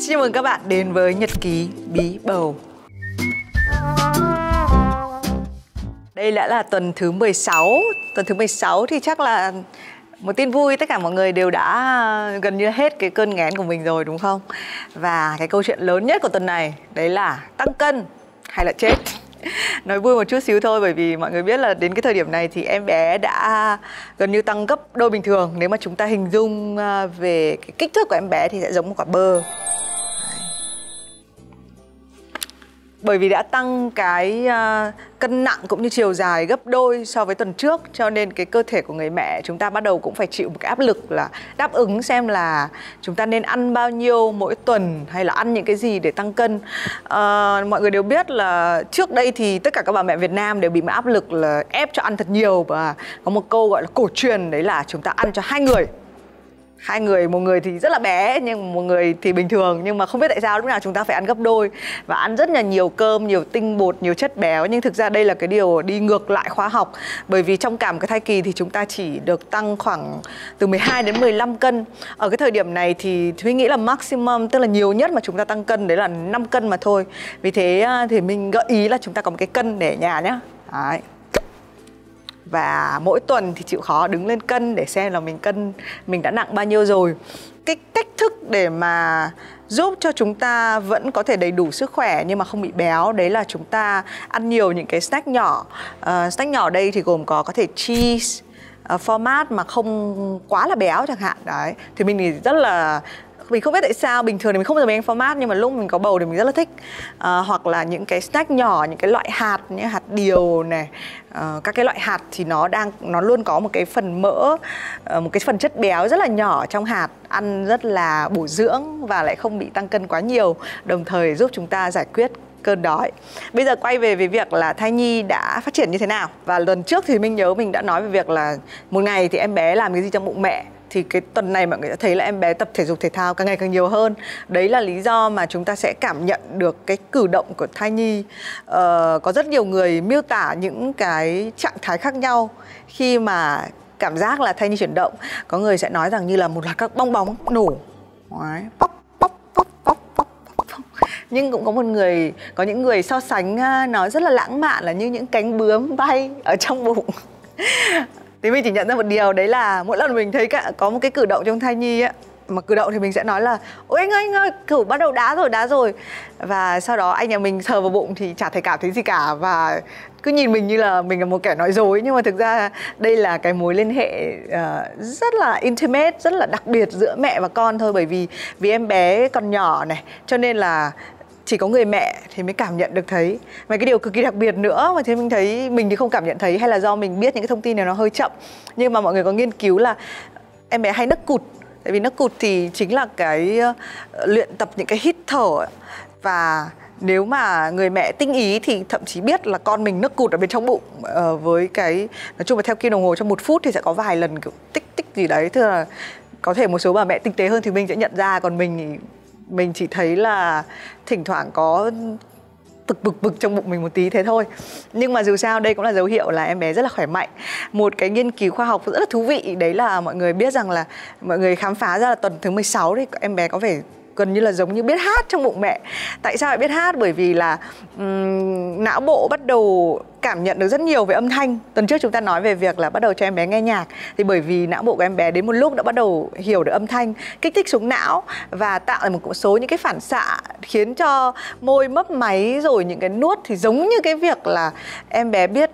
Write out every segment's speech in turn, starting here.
Xin mừng các bạn đến với Nhật ký bí bầu. Đây đã là tuần thứ 16. Tuần thứ 16 thì chắc là một tin vui, tất cả mọi người đều đã gần như hết cái cơn nghén của mình rồi đúng không? Và cái câu chuyện lớn nhất của tuần này đấy là tăng cân hay là chết. Nói vui một chút xíu thôi, bởi vì mọi người biết là đến cái thời điểm này thì em bé đã gần như tăng gấp đôi bình thường. Nếu mà chúng ta hình dung về cái kích thước của em bé thì sẽ giống một quả bơ. Bởi vì đã tăng cái cân nặng cũng như chiều dài gấp đôi so với tuần trước, cho nên cái cơ thể của người mẹ chúng ta bắt đầu cũng phải chịu một cái áp lực là đáp ứng xem là chúng ta nên ăn bao nhiêu mỗi tuần hay là ăn những cái gì để tăng cân. Mọi người đều biết là trước đây thì tất cả các bà mẹ Việt Nam đều bị một áp lực là ép cho ăn thật nhiều, và có một câu gọi là cổ truyền, đấy là chúng ta ăn cho hai người, một người thì rất là bé nhưng một người thì bình thường, nhưng mà không biết tại sao lúc nào chúng ta phải ăn gấp đôi và ăn rất là nhiều cơm, nhiều tinh bột, nhiều chất béo. Nhưng thực ra đây là cái điều đi ngược lại khoa học, bởi vì trong cả một cái thai kỳ thì chúng ta chỉ được tăng khoảng từ 12 đến 15 cân. Ở cái thời điểm này thì Thúy nghĩ là maximum, tức là nhiều nhất mà chúng ta tăng cân đấy là 5 cân mà thôi. Vì thế thì mình gợi ý là chúng ta có một cái cân để ở nhà nhé. Đấy. Và mỗi tuần thì chịu khó đứng lên cân để xem là mình đã nặng bao nhiêu rồi. Cái cách thức để mà giúp cho chúng ta vẫn có thể đầy đủ sức khỏe nhưng mà không bị béo, đấy là chúng ta ăn nhiều những cái snack nhỏ. Snack nhỏ đây thì gồm có thể cheese, format mà không quá là béo chẳng hạn. Đấy, thì mình thì rất là... Mình không biết tại sao, bình thường thì mình không bao giờ mình ăn format, nhưng mà lúc mình có bầu thì mình rất là thích. Hoặc là những cái snack nhỏ, những cái loại hạt như hạt điều này, các cái loại hạt thì nó luôn có một cái phần mỡ, một cái phần chất béo rất là nhỏ trong hạt, ăn rất là bổ dưỡng và lại không bị tăng cân quá nhiều, đồng thời giúp chúng ta giải quyết cơn đói. Bây giờ quay về việc là thai nhi đã phát triển như thế nào. Và lần trước thì mình nhớ mình đã nói về việc là một ngày thì em bé làm cái gì trong bụng mẹ. Thì cái tuần này mọi người đã thấy là em bé tập thể dục thể thao càng ngày càng nhiều hơn. Đấy là lý do mà chúng ta sẽ cảm nhận được cái cử động của thai nhi. Có rất nhiều người miêu tả những cái trạng thái khác nhau khi mà cảm giác là thai nhi chuyển động. Có người sẽ nói rằng như là một loạt các bong bóng nổ. Đấy, pop, pop, pop, pop, pop, pop. Nhưng cũng có những người so sánh nó rất là lãng mạn là như những cánh bướm bay ở trong bụng. Thì mình chỉ nhận ra một điều, đấy là mỗi lần mình thấy có một cái cử động trong thai nhi á, mà cử động thì mình sẽ nói là ôi anh ơi, cử bắt đầu đá rồi. Và sau đó anh nhà mình sờ vào bụng thì chả thấy cảm thấy gì cả, và cứ nhìn mình như là mình là một kẻ nói dối. Nhưng mà thực ra đây là cái mối liên hệ rất là intimate, rất là đặc biệt giữa mẹ và con thôi. Bởi vì em bé còn nhỏ này, cho nên là chỉ có người mẹ thì mới cảm nhận được thấy. Và cái điều cực kỳ đặc biệt nữa mà thế mình thấy mình thì không cảm nhận thấy, hay là do mình biết những cái thông tin này nó hơi chậm, nhưng mà mọi người có nghiên cứu là em bé hay nấc cụt. Tại vì nấc cụt thì chính là cái luyện tập những cái hít thở. Và nếu mà người mẹ tinh ý thì thậm chí biết là con mình nấc cụt ở bên trong bụng, với cái nói chung là theo kim đồng hồ trong 1 phút thì sẽ có vài lần kiểu tích tích gì đấy. Tức là có thể một số bà mẹ tinh tế hơn thì mình sẽ nhận ra, còn mình chỉ thấy là thỉnh thoảng có bực trong bụng mình một tí thế thôi. Nhưng mà dù sao đây cũng là dấu hiệu là em bé rất là khỏe mạnh. Một cái nghiên cứu khoa học rất là thú vị đấy là mọi người biết rằng là mọi người khám phá ra là tuần thứ 16 thì em bé có vẻ gần như là giống như biết hát trong bụng mẹ. Tại sao lại biết hát? Bởi vì là não bộ bắt đầu cảm nhận được rất nhiều về âm thanh. Tuần trước chúng ta nói về việc là bắt đầu cho em bé nghe nhạc. Thì bởi vì não bộ của em bé đến một lúc đã bắt đầu hiểu được âm thanh, kích thích xuống não và tạo ra một số những cái phản xạ khiến cho môi mấp máy rồi những cái nuốt thì giống như cái việc là em bé biết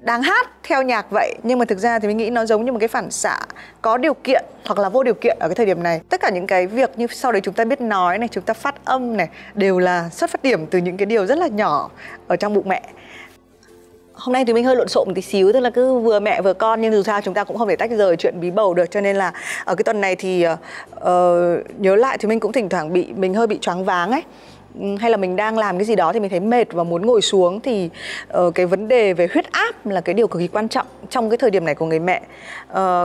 đang hát theo nhạc vậy. Nhưng mà thực ra thì mình nghĩ nó giống như một cái phản xạ có điều kiện hoặc là vô điều kiện ở cái thời điểm này. Tất cả những cái việc như sau đấy chúng ta biết nói này, chúng ta phát âm này, đều là xuất phát điểm từ những cái điều rất là nhỏ ở trong bụng mẹ. Hôm nay thì mình hơi lộn xộn một tí xíu, tức là cứ vừa mẹ vừa con, nhưng dù sao chúng ta cũng không thể tách rời chuyện bí bầu được. Cho nên là ở cái tuần này thì nhớ lại thì mình cũng thỉnh thoảng mình hơi bị choáng váng ấy, hay là mình đang làm cái gì đó thì mình thấy mệt và muốn ngồi xuống, thì cái vấn đề về huyết áp là cái điều cực kỳ quan trọng trong cái thời điểm này của người mẹ.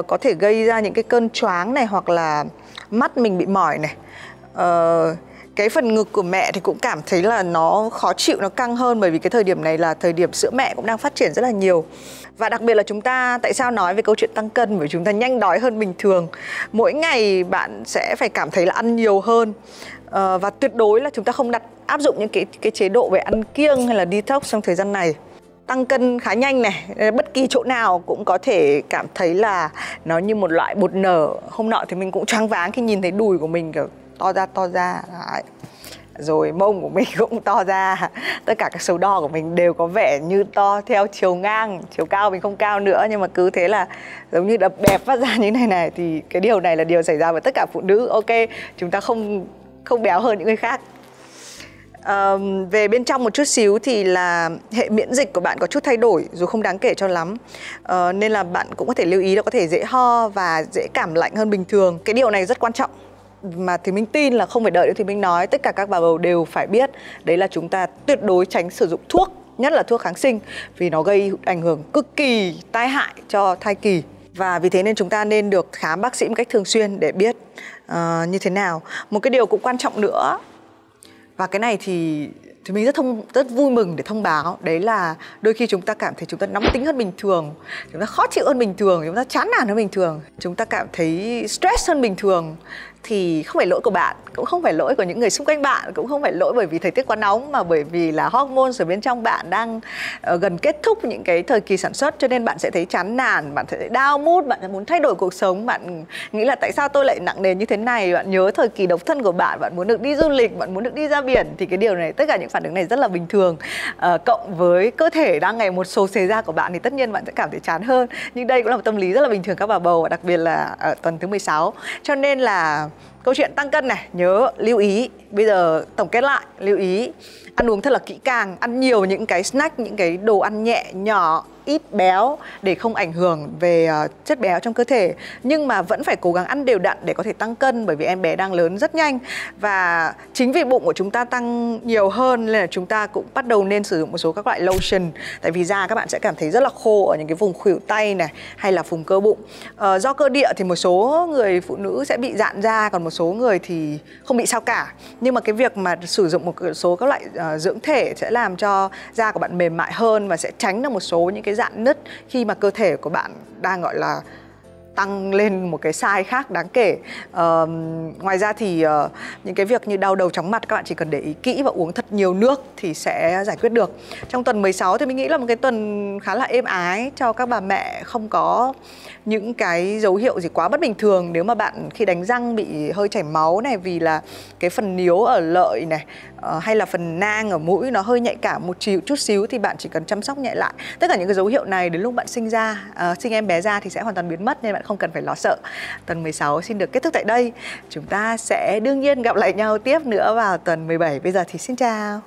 Có thể gây ra những cái cơn choáng này, hoặc là mắt mình bị mỏi này. cái phần ngực của mẹ thì cũng cảm thấy là nó khó chịu, nó căng hơn, bởi vì cái thời điểm này là thời điểm sữa mẹ cũng đang phát triển rất là nhiều. Và đặc biệt là chúng ta, tại sao nói về câu chuyện tăng cân? Bởi chúng ta nhanh đói hơn bình thường. Mỗi ngày bạn sẽ phải cảm thấy là ăn nhiều hơn. Và tuyệt đối là chúng ta không áp dụng những cái chế độ về ăn kiêng hay là detox trong thời gian này. Tăng cân khá nhanh này, bất kỳ chỗ nào cũng có thể cảm thấy là nó như một loại bột nở. Hôm nọ thì mình cũng choáng váng khi nhìn thấy đùi của mình kiểu to ra. Đấy. Rồi mông của mình cũng to ra. Tất cả các số đo của mình đều có vẻ như to theo chiều ngang. Chiều cao mình không cao nữa, nhưng mà cứ thế là giống như đập bẹp phát ra như này. Thì cái điều này là điều xảy ra với tất cả phụ nữ. Ok, chúng ta không béo hơn những người khác. Về bên trong một chút xíu thì là hệ miễn dịch của bạn có chút thay đổi, dù không đáng kể cho lắm. Nên là bạn cũng có thể lưu ý là có thể dễ ho và dễ cảm lạnh hơn bình thường. Cái điều này rất quan trọng, mà thì mình tin là không phải đợi thì mình nói, tất cả các bà bầu đều phải biết. Đấy là chúng ta tuyệt đối tránh sử dụng thuốc, nhất là thuốc kháng sinh, vì nó gây ảnh hưởng cực kỳ tai hại cho thai kỳ. Và vì thế nên chúng ta nên được khám bác sĩ một cách thường xuyên để biết như thế nào. Một cái điều cũng quan trọng nữa, và cái này thì mình rất vui mừng để thông báo. Đấy là đôi khi chúng ta cảm thấy chúng ta nóng tính hơn bình thường, chúng ta khó chịu hơn bình thường, chúng ta chán nản hơn bình thường, chúng ta cảm thấy stress hơn bình thường. Thì không phải lỗi của bạn, cũng không phải lỗi của những người xung quanh bạn, cũng không phải lỗi bởi vì thời tiết quá nóng, mà bởi vì là hormone ở bên trong bạn đang gần kết thúc những cái thời kỳ sản xuất. Cho nên bạn sẽ thấy chán nản, bạn sẽ down mood, bạn sẽ muốn thay đổi cuộc sống, bạn nghĩ là tại sao tôi lại nặng nề như thế này, bạn nhớ thời kỳ độc thân của bạn, bạn muốn được đi du lịch, bạn muốn được đi ra biển. Thì cái điều này, tất cả những phản ứng này rất là bình thường. Cộng với cơ thể đang ngày một xồ xề ra của bạn thì tất nhiên bạn sẽ cảm thấy chán hơn. Nhưng đây cũng là một tâm lý rất là bình thường các bà bầu, đặc biệt là ở tuần thứ 16. Cho nên là câu chuyện tăng cân này, nhớ lưu ý, bây giờ tổng kết lại, lưu ý ăn uống thật là kỹ càng, ăn nhiều những cái snack, những cái đồ ăn nhẹ, nhỏ, ít béo để không ảnh hưởng về chất béo trong cơ thể. Nhưng mà vẫn phải cố gắng ăn đều đặn để có thể tăng cân, bởi vì em bé đang lớn rất nhanh. Và chính vì bụng của chúng ta tăng nhiều hơn nên là chúng ta cũng bắt đầu nên sử dụng một số các loại lotion. Tại vì da các bạn sẽ cảm thấy rất là khô ở những cái vùng khuỷu tay này, hay là vùng cơ bụng. Do cơ địa thì một số người phụ nữ sẽ bị rạn da, còn một số người thì không bị sao cả. Nhưng mà cái việc mà sử dụng một số các loại dưỡng thể sẽ làm cho da của bạn mềm mại hơn và sẽ tránh được một số những cái rạn nứt khi mà cơ thể của bạn đang gọi là tăng lên một cái size khác đáng kể. Ngoài ra thì những cái việc như đau đầu chóng mặt các bạn chỉ cần để ý kỹ và uống thật nhiều nước thì sẽ giải quyết được. Trong tuần 16 thì mình nghĩ là một cái tuần khá là êm ái cho các bà mẹ, không có những cái dấu hiệu gì quá bất bình thường. Nếu mà bạn khi đánh răng bị hơi chảy máu này, vì là cái phần níu ở lợi này, hay là phần nang ở mũi nó hơi nhạy cảm một chút xíu thì bạn chỉ cần chăm sóc nhẹ lại. Tất cả những cái dấu hiệu này đến lúc bạn sinh em bé ra thì sẽ hoàn toàn biến mất, nên bạn không cần phải lo sợ. Tuần 16 xin được kết thúc tại đây. Chúng ta sẽ đương nhiên gặp lại nhau tiếp nữa vào tuần 17. Bây giờ thì xin chào.